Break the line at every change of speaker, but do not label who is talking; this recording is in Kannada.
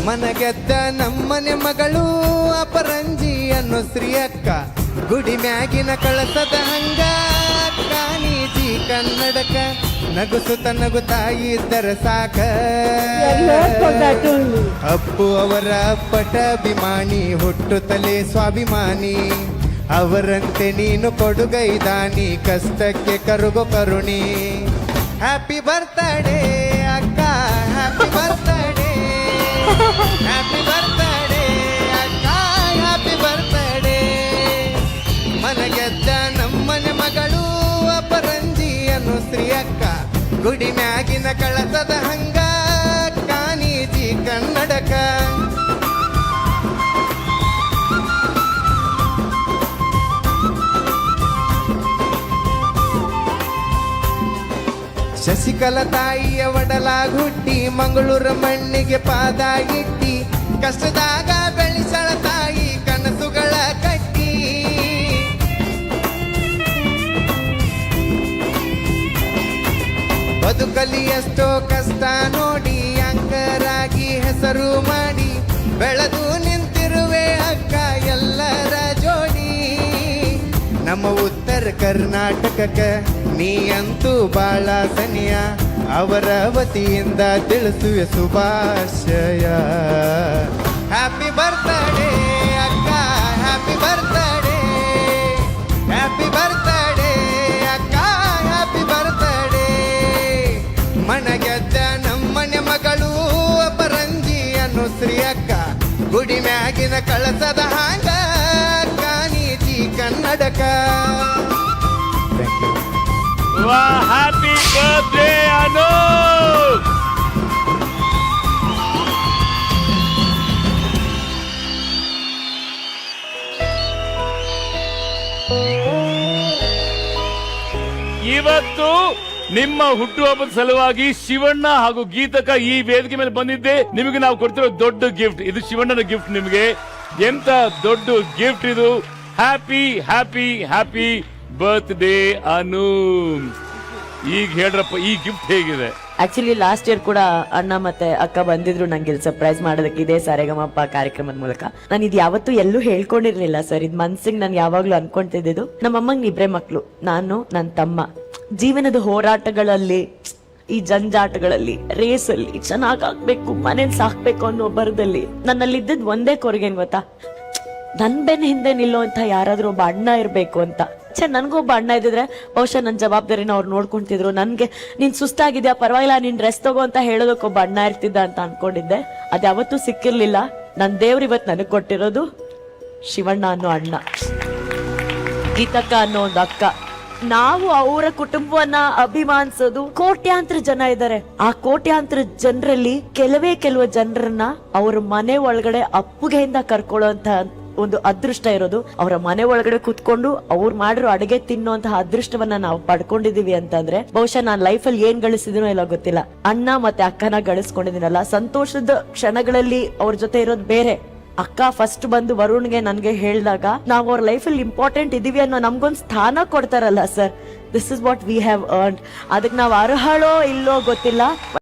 ಮನಗೆದ್ದ ನಮ್ಮನೆ ಮಗಳು ಅಪರಂಜಿ ಅನ್ನೋ ಶ್ರೀ ಅಕ್ಕ, ಗುಡಿ ಮ್ಯಾಗಿನ ಕಳಸದ ಹಂಗ ಕಾನೀಜಿ ಕನ್ನಡಕ, ನಗುಸುತ್ತ ನಗುತ್ತಾ ಇದ್ದರ ಸಾಕ. ಅಪ್ಪು ಅವರ ಪಟಾಭಿಮಾನಿ, ಹುಟ್ಟುತ್ತಲೇ ಸ್ವಾಭಿಮಾನಿ, ಅವರಂತೆ ನೀನು ಕೊಡುಗೈದಾನಿ, ಕಷ್ಟಕ್ಕೆ ಕರುಗೋ ಕರುಣಿ. ಹ್ಯಾಪಿ ಬರ್ತ್ಡೇ ಅಕ್ಕ, ಹ್ಯಾಪಿ ಬರ್ತ್ಡೇ, ಹ್ಯಾಪಿ ಬರ್ತ್ಡೇ ಅಕ್ಕ, ಹ್ಯಾಪಿ ಬರ್ತ್ಡೇ. ಮನಗೆದ್ದ ನಮ್ಮನೆ ಮಗಳು ಅಪರಂಜಿ ಅನ್ನೋ ಶ್ರೀ ಅಕ್ಕ, ಗುಡಿ ಮ್ಯಾಗಿನ ಕಳಸದ ಹಂಗ ಕಾನೀಜಿ ಕನ್ನಡಕ. ಶಶಿಕಲಾ ತಾಯಿಯ ಒಡಲಾಗ ಹುಟ್ಟಿ, ಮಂಗಳೂರು ಮಣ್ಣಿಗೆ ಪಾದ ಇಟ್ಟಿ, ಕಷ್ಟದಾಗ ಬೆಳೆಸಳ ತಾಯಿ ಕನಸುಗಳ ಕಟ್ಟಿ. ಬದುಕಲಿ ಎಷ್ಟೋ ಕಷ್ಟ ನೋಡಿ, ಅಂಕರಾಗಿ ಹೆಸರು ಮಾಡಿ, ಬೆಳೆದು ನಿಂತಿರುವೆ ಅಕ್ಕ ಎಲ್ಲರ ಜೋಡಿ. ನಮ್ಮ ಉತ್ತರ ಕರ್ನಾಟಕಕ್ಕ ನೀ ಅಂತೂ ಬಾಳ ಸನಿಯ, ಅವರ ವತಿಯಿಂದ ತಿಳಿಸುವೆ ಶುಭಾಶಯ. ಹ್ಯಾಪಿ ಬರ್ತ್ಡೇ ಅಕ್ಕ, ಹ್ಯಾಪಿ ಬರ್ತ್ಡೇ, ಹ್ಯಾಪಿ ಬರ್ತ್ಡೇ ಅಕ್ಕ, ಹ್ಯಾಪಿ ಬರ್ತ್ಡೇ. ಮನಗೆದ್ದ ನಮ್ಮನೆ ಮಗಳು ಅಪರಂಜಿ ಅನ್ನೋ ಶ್ರೀ ಅಕ್ಕ, ಗುಡಿ ಮ್ಯಾಗಿನ ಕಳಸದ ಹಾಂಗ ಕಾನೀಜಿ ಕನ್ನಡಕ.
ಹ್ಯಾಪಿ ಬರ್ತ್ಡೇ ಅನು. ಇವತ್ತು ನಿಮ್ಮ ಹುಟ್ಟುಹಬ್ಬದ ಸಲುವಾಗಿ ಶಿವಣ್ಣ ಹಾಗೂ ಗೀತಕ ಈ ವೇದಿಕೆ ಮೇಲೆ ಬಂದಿದ್ದೆ. ನಿಮಗೆ ನಾವು ಕೊಡ್ತಿರೋ ದೊಡ್ಡ ಗಿಫ್ಟ್ ಇದು, ಶಿವಣ್ಣನ ಗಿಫ್ಟ್ ನಿಮಗೆ. ಎಂತ ದೊಡ್ಡ ಗಿಫ್ಟ್ ಇದು. ಹ್ಯಾಪಿ ಹ್ಯಾಪಿ ಹ್ಯಾಪಿ ಬರ್ತ್ಡೇ ಅನು. ಈಗ ಹೇಳ್ರಪ್ಪ, ಈ ಗಿಫ್ಟ್ ಹೇಗಿದೆ?
ಆಕ್ಚುಲಿ ಲಾಸ್ಟ್ ಇಯರ್ ಕೂಡ ಅಣ್ಣ ಮತ್ತೆ ಅಕ್ಕ ಬಂದಿದ್ರು ನಂಗೆ ಇಲ್ಲಿ ಸರ್ಪ್ರೈಸ್ ಮಾಡೋದಕ್ಕೆ ಇದೇ ಸಾರೆಗಮಪ್ಪ ಕಾರ್ಯಕ್ರಮದ ಮೂಲಕ. ನಾನು ಇದು ಯಾವತ್ತೂ ಎಲ್ಲೂ ಹೇಳ್ಕೊಂಡಿರ್ಲಿಲ್ಲ ಸರ್. ಇದು ಮನ್ಸಿಗೆ ನಾನು ಯಾವಾಗ್ಲೂ ಅನ್ಕೊಂತಿದ್ದು. ನಮ್ಮಮ್ಮಂಗೆ ಇಬ್ರೇ ಮಕ್ಳು, ನಾನು ನನ್ನ ತಮ್ಮ. ಜೀವನದ ಹೋರಾಟಗಳಲ್ಲಿ, ಈ ಜಂಜಾಟಗಳಲ್ಲಿ, ರೇಸಲ್ಲಿ ಚೆನ್ನಾಗಾಗ್ಬೇಕು, ಮನೇಲಿ ಸಾಕ್ಬೇಕು ಅನ್ನೋ ಬರದಲ್ಲಿ ನನ್ನಲ್ಲಿದ್ದದ್ ಒಂದೇ ಕೊರಗೇನ್ ಗೊತ್ತಾ? ನನ್ ಬೆನ್ನ ಹಿಂದೆ ನಿಲ್ಲುವಂತ ಯಾರಾದ್ರೂ ಒಬ್ಬ ಅಣ್ಣ ಇರ್ಬೇಕು ಅಂತ. ನನ್ಗೊಬ್ಬ ಅಣ್ಣ ಇದ್ದಿದ್ರೆ ಬಹುಶಃ ನನ್ನ ಜವಾಬ್ದಾರಿನ ಅವ್ರು ನೋಡ್ಕೊಂತಿದ್ರು. ನನ್ಗೆ ನೀನ್ ಸುಸ್ತಾಗಿದ್ಯಾ ಪರವಾಗಿಲ್ಲ ನೀನ್ ರೆಸ್ಟ್ ತಗೋ ಅಂತ ಹೇಳೋದಕ್ಕೊಬ್ಬ ಅಣ್ಣ ಇರ್ತಿದ್ದ ಅಂತ ಅನ್ಕೊಂಡಿದ್ದೆ. ಅದ್ಯಾವತ್ತೂ ಸಿಕ್ಕಿರ್ಲಿಲ್ಲ. ನನ್ ದೇವ್ರ ಇವತ್ ನನಗ್ ಕೊಟ್ಟಿರೋದು ಶಿವಣ್ಣ ಅನ್ನೋ ಅಣ್ಣ, ಗೀತಕ್ಕ ಅನ್ನೋ ಒಂದು ಅಕ್ಕ. ನಾವು ಅವರ ಕುಟುಂಬವನ್ನ ಅಭಿಮಾನಿಸೋದು. ಕೋಟ್ಯಾಂತರ ಜನ ಇದ್ದಾರೆ. ಆ ಕೋಟ್ಯಾಂತರ ಜನರಲ್ಲಿ ಕೆಲವು ಜನರನ್ನ ಅವ್ರ ಮನೆ ಒಳಗಡೆ ಅಪ್ಪುಗೆಯಿಂದ ಕರ್ಕೊಳ್ಳುವಂತ ಒಂದು ಅದೃಷ್ಟ ಇರೋದು. ಅವರ ಮನೆ ಒಳಗಡೆ ಕುತ್ಕೊಂಡು ಅವ್ರು ಮಾಡಿರೋ ಅಡುಗೆ ತಿನ್ನುವಂತಹ ಅದೃಷ್ಟವನ್ನ ನಾವು ಪಡ್ಕೊಂಡಿದೀವಿ ಅಂತಂದ್ರೆ ಬಹುಶಃ ನಾನ್ ಲೈಫಲ್ಲಿ ಏನ್ ಗಳಿಸಿದಿನೋ ಇಲ್ಲ ಗೊತ್ತಿಲ್ಲ. ಅಣ್ಣ ಮತ್ತೆ ಅಕ್ಕನ ಗಳಿಸ್ಕೊಂಡಿದ್ದೀನಲ್ಲ, ಸಂತೋಷದ ಕ್ಷಣಗಳಲ್ಲಿ ಅವ್ರ ಜೊತೆ ಇರೋದು ಬೇರೆ. ಅಕ್ಕ ಫಸ್ಟ್ ಬಂದು ವರುಣ್ಗೆ ನನ್ಗೆ ಹೇಳಿದಾಗ ನಾವು ಅವ್ರ ಲೈಫಲ್ಲಿ ಇಂಪಾರ್ಟೆಂಟ್ ಇದೀವಿ ಅನ್ನೋ ನಮ್ಗೊಂದು ಸ್ಥಾನ ಕೊಡ್ತಾರಲ್ಲ sir, this is what we have earned. ಅದಕ್ಕೆ ನಾವು ಅರ್ಹಳೋ ಇಲ್ಲೋ ಗೊತ್ತಿಲ್ಲ.